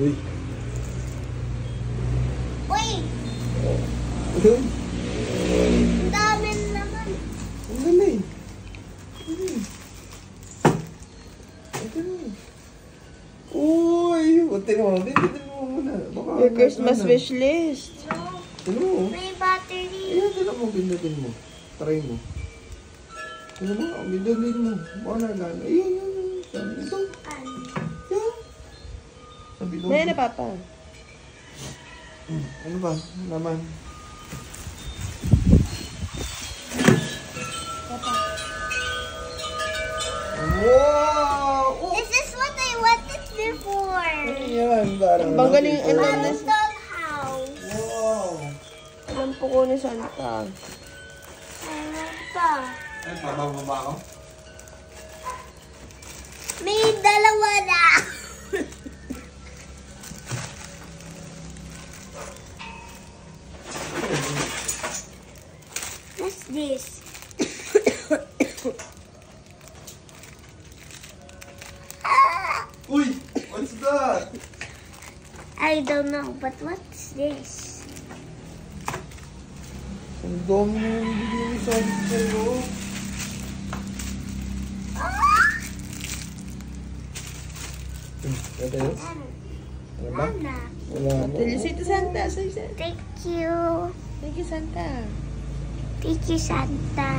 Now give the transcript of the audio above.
Uy. Uy! Uy. Ang dami naman. Ang dami. Uy! Buti mo. Bitin mo muna. Your Christmas wish list. Ano? May battery. Ayan, tinan mo. Pindutin mo. Try mo. Ano mo? Pindutin mo. Baka nagana. Ayan, yan. Sabi ito. Yan. Sabi ito. Ngayon na, Papa. Ano ba? Naman. Wow! Oh! This is what I wanted before. Ano yan? Parang Banggaling nakita. Parang dollhouse. Wow! Alam po ko ni Santa. Ayan pa. Ay, bababa ako? May dalawa na. What's this? Uy! What's that? I don't know, but what's this? Ang dami mo yung bigyan ni Santa sa'yo. Ito yun? Ano ba? Anna. Wala mo. Tell you say to Santa. Say Santa. Thank you. Thank you, Santa. Thank you, Santa.